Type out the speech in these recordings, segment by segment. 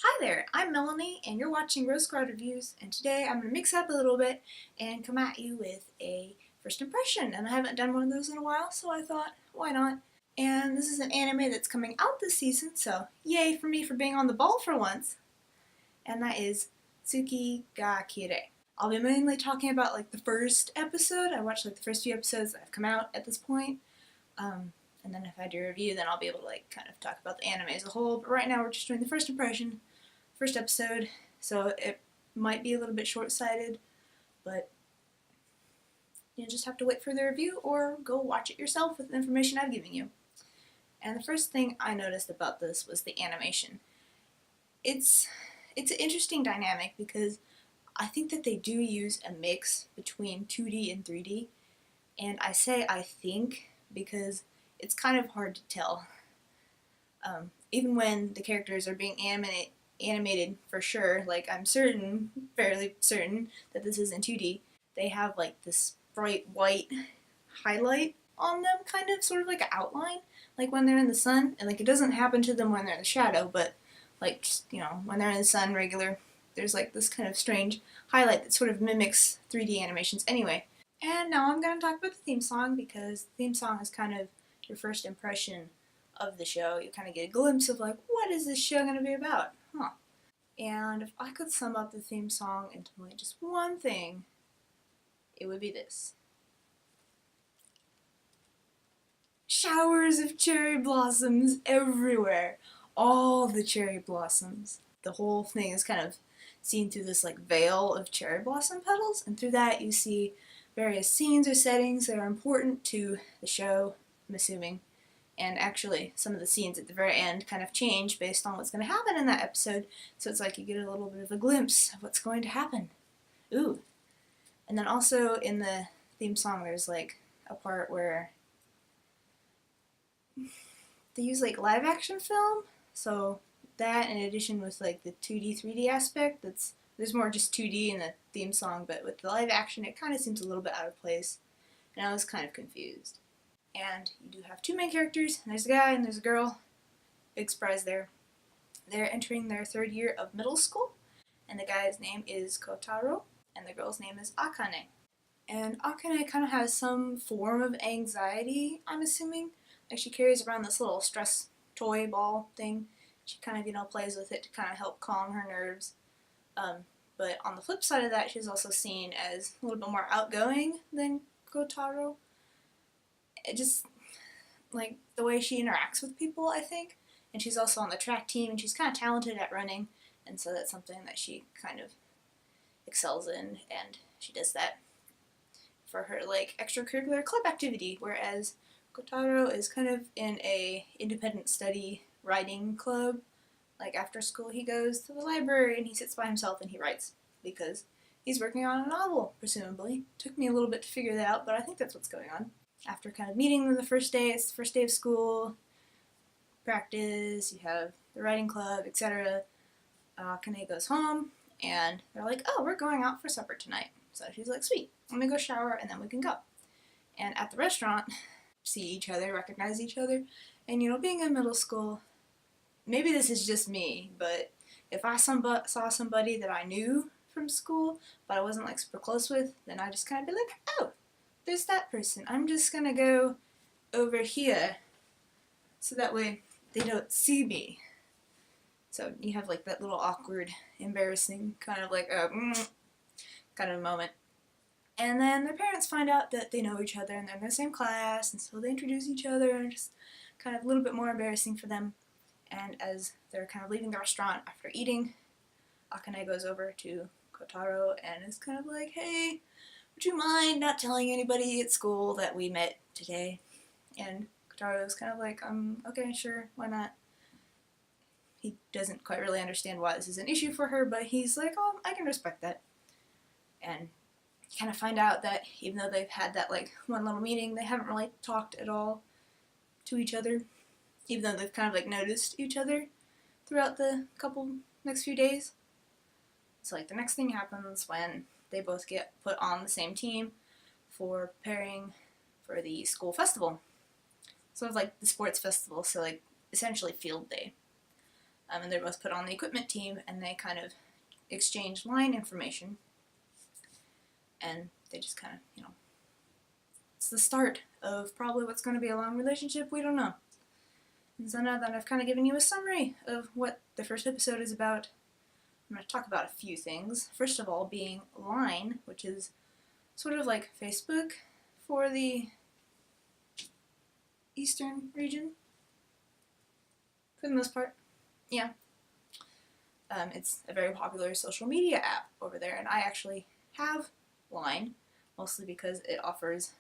Hi there, I'm Melanie and you're watching Rose Squad Reviews, and today I'm going to mix it up a little bit and come at you with a first impression, and I haven't done one of those in a while, so I thought, why not? And this is an anime that's coming out this season, so yay for me for being on the ball for once, and that is Tsukigakirei. I'll be mainly talking about like the first episode. I watched like the first few episodes that have come out at this point. And then if I do a review, then I'll be able to like kind of talk about the anime as a whole. But right now we're just doing the first impression, first episode, so it might be a little bit short-sighted, but you just have to wait for the review or go watch it yourself with the information I've given you. And the first thing I noticed about this was the animation. It's an interesting dynamic because I think that they do use a mix between 2D and 3D, and I say I think because it's kind of hard to tell. Even when the characters are being animated for sure, like I'm certain, fairly certain, that this is in 2D, they have like this bright white highlight on them, kind of, sort of like an outline, like when they're in the sun, and like it doesn't happen to them when they're in the shadow, but like, just, when they're in the sun regular, there's like this kind of strange highlight that sort of mimics 3D animations anyway. And now I'm going to talk about the theme song because the theme song is kind of your first impression of the show. You kind of get a glimpse of like, what is this show going to be about? Huh. And if I could sum up the theme song into like just one thing, it would be this. Showers of cherry blossoms everywhere. All the cherry blossoms. The whole thing is kind of seen through this like veil of cherry blossom petals, and through that you see various scenes or settings that are important to the show, I'm assuming. And actually, some of the scenes at the very end kind of change based on what's going to happen in that episode, so it's like you get a little bit of a glimpse of what's going to happen. Ooh. And then also in the theme song, there's like a part where they use like live action film, so that in addition with like the 2D, 3D aspect, there's more just 2D in the theme song, but with the live action, it kind of seems a little bit out of place, and I was kind of confused. And you do have two main characters, and there's a guy and there's a girl. Big surprise there. They're entering their third year of middle school, and the guy's name is Kotaro, and the girl's name is Akane. And Akane kind of has some form of anxiety, I'm assuming. Like she carries around this little stress toy ball thing. She kind of, plays with it to kind of help calm her nerves. But on the flip side of that, she's also seen as a little bit more outgoing than Kotaro. It just, like, the way she interacts with people, I think. And she's also on the track team, and she's kind of talented at running, and so that's something that she kind of excels in, and she does that for her, like, extracurricular club activity, whereas Kotaro is kind of in a independent study writing club. Like, after school he goes to the library and he sits by himself and he writes, because he's working on a novel, presumably. Took me a little bit to figure that out, but I think that's what's going on. After kind of meeting them the first day, it's the first day of school, practice, you have the writing club, etc. Kane goes home, and they're like, oh, we're going out for supper tonight. So she's like, sweet, let me go shower, and then we can go. And at the restaurant, see each other, recognize each other, and being in middle school, maybe this is just me, but if I saw somebody that I knew from school, but I wasn't like super close with, then I just kind of be like, oh, there's that person. I'm just gonna go over here so that way they don't see me. So you have like that little awkward, embarrassing kind of like kind of moment. And then their parents find out that they know each other and they're in the same class, and so they introduce each other, and just kind of a little bit more embarrassing for them. And as they're kind of leaving the restaurant after eating, Akane goes over to Kotaro and is kind of like, hey, would you mind not telling anybody at school that we met today? And Kotaro's kind of like, okay, sure, why not? He doesn't quite really understand why this is an issue for her, but he's like, oh, I can respect that. And you kind of find out that even though they've had that like one little meeting, they haven't really talked at all to each other, even though they've kind of like noticed each other throughout the next few days. So like the next thing happens when they both get put on the same team for preparing for the school festival. So it's like the sports festival, so like essentially field day. and they're both put on the equipment team, and they kind of exchange line information, and they just kind of, it's the start of probably what's going to be a long relationship, we don't know. And so now that I've kind of given you a summary of what the first episode is about, I'm going to talk about a few things. First of all being Line, which is sort of like Facebook for the Eastern region, for the most part. Yeah. It's a very popular social media app over there, and I actually have Line, mostly because it offers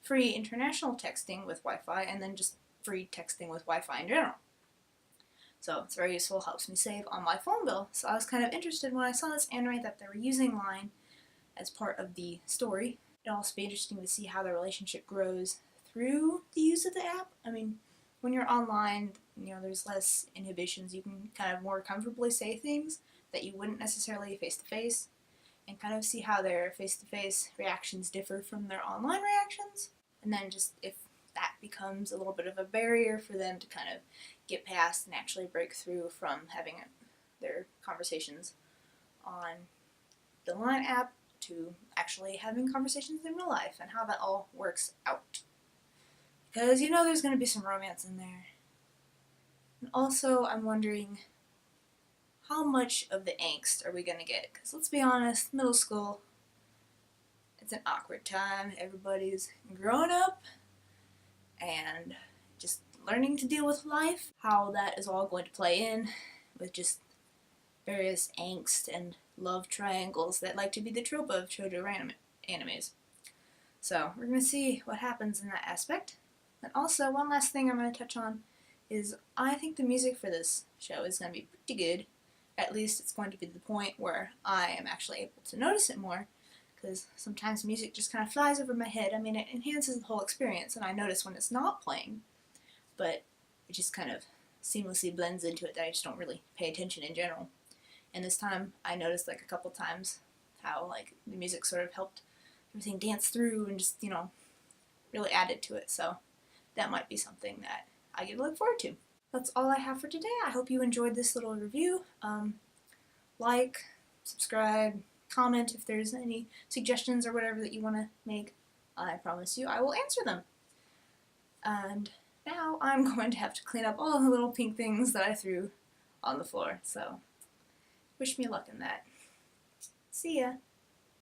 free international texting with Wi-Fi, and then just free texting with Wi-Fi in general. So it's very useful, helps me save on my phone bill. So I was kind of interested when I saw this anime that they were using Line as part of the story. It'll also be interesting to see how the relationship grows through the use of the app. I mean, when you're online, there's less inhibitions. You can kind of more comfortably say things that you wouldn't necessarily face-to-face, and kind of see how their face-to-face reactions differ from their online reactions. And then just if that becomes a little bit of a barrier for them to kind of get past and actually break through from having their conversations on the Line app to actually having conversations in real life, and how that all works out. Because there's going to be some romance in there. And also, I'm wondering, how much of the angst are we going to get? Because let's be honest, middle school, it's an awkward time. Everybody's grown up and just learning to deal with life. How that is all going to play in with just various angst and love triangles that like to be the trope of shoujo animes. So we're going to see what happens in that aspect. And also, one last thing I'm going to touch on is I think the music for this show is going to be pretty good. At least it's going to be the point where I am actually able to notice it more, because sometimes music just kind of flies over my head. I mean, it enhances the whole experience, and I notice when it's not playing, but it just kind of seamlessly blends into it that I just don't really pay attention in general. And this time, I noticed a couple times how the music sort of helped everything dance through and just, really added to it. So that might be something that I get to look forward to. That's all I have for today. I hope you enjoyed this little review. Like, subscribe, comment if there's any suggestions or whatever that you want to make. I promise you I will answer them. And now I'm going to have to clean up all the little pink things that I threw on the floor. So wish me luck in that. See ya.